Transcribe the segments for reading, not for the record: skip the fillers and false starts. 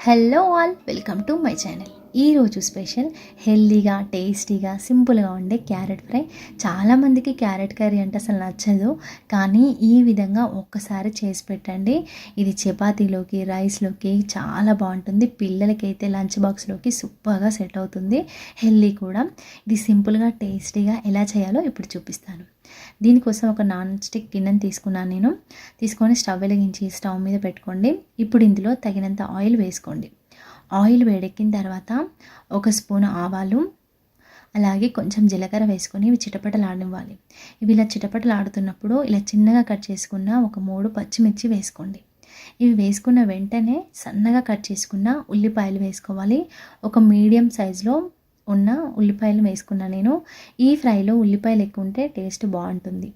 Hello all, welcome to my channel. ఈరోజు special హెల్దీగా, టేస్టీగా, సింపుల్గా ఉండే క్యారెట్ ఫ్రై. చాలామందికి క్యారెట్ కర్రీ అంటే అసలు నచ్చదు, కానీ ఈ విధంగా ఒక్కసారి చేసి పెట్టండి. ఇది చపాతీలోకి, రైస్లోకి చాలా బాగుంటుంది. పిల్లలకైతే లంచ్ బాక్స్లోకి సూపర్గా సెట్ అవుతుంది. హెల్దీ కూడా. ఇది సింపుల్గా, టేస్టీగా ఎలా చేయాలో ఇప్పుడు చూపిస్తాను. దీనికోసం ఒక నాన్ స్టిక్ గిన్నెను తీసుకొని స్టవ్ వెలిగించి స్టవ్ మీద పెట్టుకోండి. ఇప్పుడు ఇందులో తగినంత ఆయిల్ వేసుకోండి. ఆయిల్ వేడెక్కిన తర్వాత ఒక స్పూన్ ఆవాలు, అలాగే కొంచెం జీలకర్ర వేసుకొని ఇవి చిటపటలాడనివ్వాలి. ఇవి ఇలా చిటపటలాడుతున్నప్పుడు ఇలా చిన్నగా కట్ చేసుకున్న ఒక 3 పచ్చిమిర్చి వేసుకోండి. ఇవి వేసుకున్న వెంటనే సన్నగా కట్ చేసుకున్న ఉల్లిపాయలు వేసుకోవాలి. ఒక మీడియం సైజులో ఉన్న ఉల్లిపాయలు వేసుకున్నా నేను. ఈ ఫ్రైలో ఉల్లిపాయలు ఎక్కువ ఉంటే టేస్ట్ బాగుంటుంది.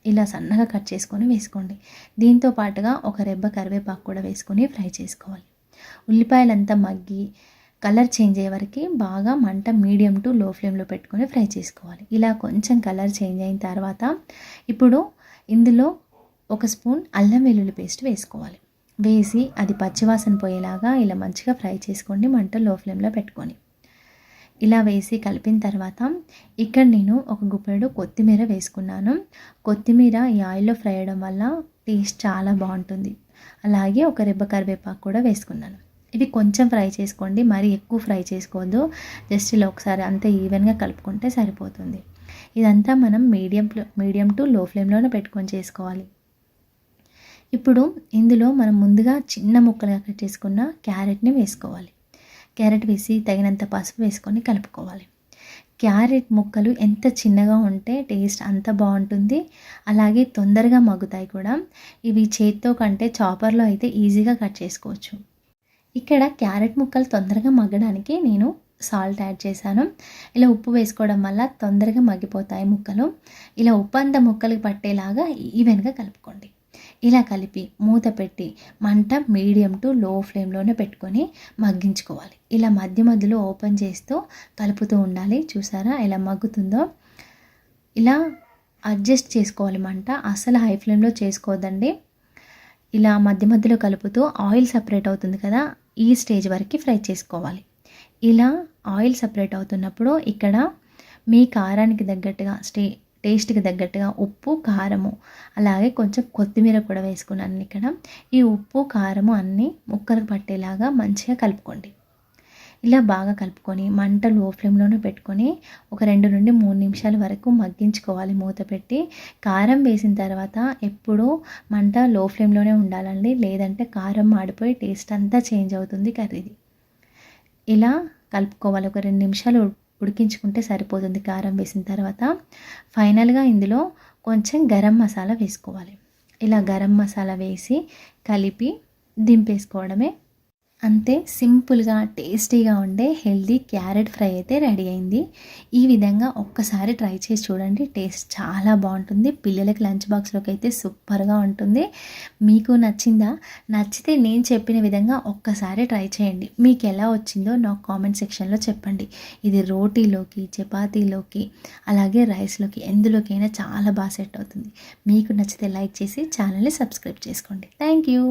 ఇలా సన్నగా కట్ చేసుకొని వేసుకోండి. దీంతో పాటుగా ఒక రెబ్బ కరివేపాకు కూడా వేసుకొని ఫ్రై చేసుకోవాలి. ఉల్లిపాయలంతా మగ్గి కలర్ చేంజ్ అయ్యే వరకు బాగా మంట మీడియం టు లో ఫ్లేమ్లో పెట్టుకొని ఫ్రై చేసుకోవాలి. ఇలా కొంచెం కలర్ చేంజ్ అయిన తర్వాత ఇప్పుడు ఇందులో ఒక స్పూన్ అల్లం వెల్లుల్లి పేస్ట్ వేసుకోవాలి. వేసి అది పచ్చివాసన పోయేలాగా ఇలా మంచిగా ఫ్రై చేసుకోండి, మంట లో ఫ్లేమ్లో పెట్టుకొని. ఇలా వేసి కలిపిన తర్వాత ఇక్కడ నేను ఒక గుప్పెడు కొత్తిమీర వేసుకున్నాను. కొత్తిమీర ఈ ఆయిల్లో ఫ్రై అయ్యడం వల్ల టేస్ట్ చాలా బాగుంటుంది. అలాగే ఒక రెబ్బ కరివేపాకు కూడా వేసుకున్నాను. ఇది కొంచెం ఫ్రై చేసుకోండి, మరి ఎక్కువ ఫ్రై చేసుకోవద్దు. జస్ట్ ఇలా ఒకసారి అంతా ఈవెన్గా కలుపుకుంటే సరిపోతుంది. ఇదంతా మనం మీడియం టు లో ఫ్లేమ్లోనే పెట్టుకొని చేసుకోవాలి. ఇప్పుడు ఇందులో మనం ముందుగా చిన్న ముక్కలుగా కట్ చేసుకున్న క్యారెట్ని వేసుకోవాలి. క్యారెట్ వేసి తగినంత పసుపు వేసుకొని కలుపుకోవాలి. క్యారెట్ ముక్కలు ఎంత చిన్నగా ఉంటే టేస్ట్ అంత బాగుంటుంది. అలాగే తొందరగా మగ్గుతాయి కూడా. ఇవి చేత్తో కంటే చాపర్లో అయితే ఈజీగా కట్ చేసుకోవచ్చు. ఇక్కడ క్యారెట్ ముక్కలు తొందరగా మగ్గడానికి నేను సాల్ట్ యాడ్ చేశాను. ఇలా ఉప్పు వేసుకోవడం వల్ల తొందరగా మగ్గిపోతాయి ముక్కలు. ఇలా ఉప్పు అంతా ముక్కలకి పట్టేలాగా ఈవెన్గా కలుపుకోండి. ఇలా కలిపి మూత పెట్టి మంట మీడియం టు లో ఫ్లేమ్లోనే పెట్టుకొని మగ్గించుకోవాలి. ఇలా మధ్య మధ్యలో ఓపెన్ చేస్తూ కలుపుతూ ఉండాలి. చూసారా ఎలా మగ్గుతుందో? ఇలా అడ్జస్ట్ చేసుకోవాలి మంట. అసలు హై ఫ్లేమ్లో చేసుకోవద్దండి. ఇలా మధ్య మధ్యలో కలుపుతూ ఆయిల్ సపరేట్ అవుతుంది కదా, ఈ స్టేజ్ వరకు ఫ్రై చేసుకోవాలి. ఇలా ఆయిల్ సపరేట్ అవుతున్నప్పుడు ఇక్కడ మీ కారానికి తగ్గట్టుగా టేస్ట్కి తగ్గట్టుగా ఉప్పు, కారము, అలాగే కొంచెం కొత్తిమీర కూడా వేసుకున్నాను ఇక్కడ. ఈ ఉప్పు, కారము అన్నీ ముక్కలకు పట్టేలాగా మంచిగా కలుపుకోండి. ఇలా బాగా కలుపుకొని మంట లో ఫ్లేమ్లోనే పెట్టుకొని ఒక 2 నుండి 3 నిమిషాల వరకు మగ్గించుకోవాలి మూత పెట్టి. కారం వేసిన తర్వాత ఎప్పుడూ మంట లో ఫ్లేమ్లోనే ఉండాలండి, లేదంటే కారం మాడిపోయి టేస్ట్ అంతా చేంజ్ అవుతుంది కర్రీది. ఇలా కలుపుకోవాలి. ఒక 2 నిమిషాలు ఉడికించుకుంటే సరిపోతుంది కారం వేసిన తర్వాత. ఫైనల్గా ఇందులో కొంచెం గరం మసాలా వేసుకోవాలి. ఇలా గరం మసాలా వేసి కలిపి దింపేసుకోవడమే. అంతే, సింపుల్గా టేస్టీగా ఉండే హెల్దీ క్యారెట్ ఫ్రై అయితే రెడీ అయింది. ఈ విధంగా ఒక్కసారి ట్రై చేసి చూడండి, టేస్ట్ చాలా బాగుంటుంది. పిల్లలకి లంచ్ బాక్స్లోకి అయితే సూపర్గా ఉంటుంది. మీకు నచ్చిందా? నచ్చితే నేను చెప్పిన విధంగా ఒక్కసారి ట్రై చేయండి. మీకు ఎలా వచ్చిందో నాకు కామెంట్ సెక్షన్లో చెప్పండి. ఇది రోటీలోకి, చపాతీలోకి, అలాగే రైస్లోకి, ఎందులోకైనా చాలా బాగా సెట్ అవుతుంది. మీకు నచ్చితే లైక్ చేసి ఛానల్ని సబ్స్క్రైబ్ చేసుకోండి. Thank you.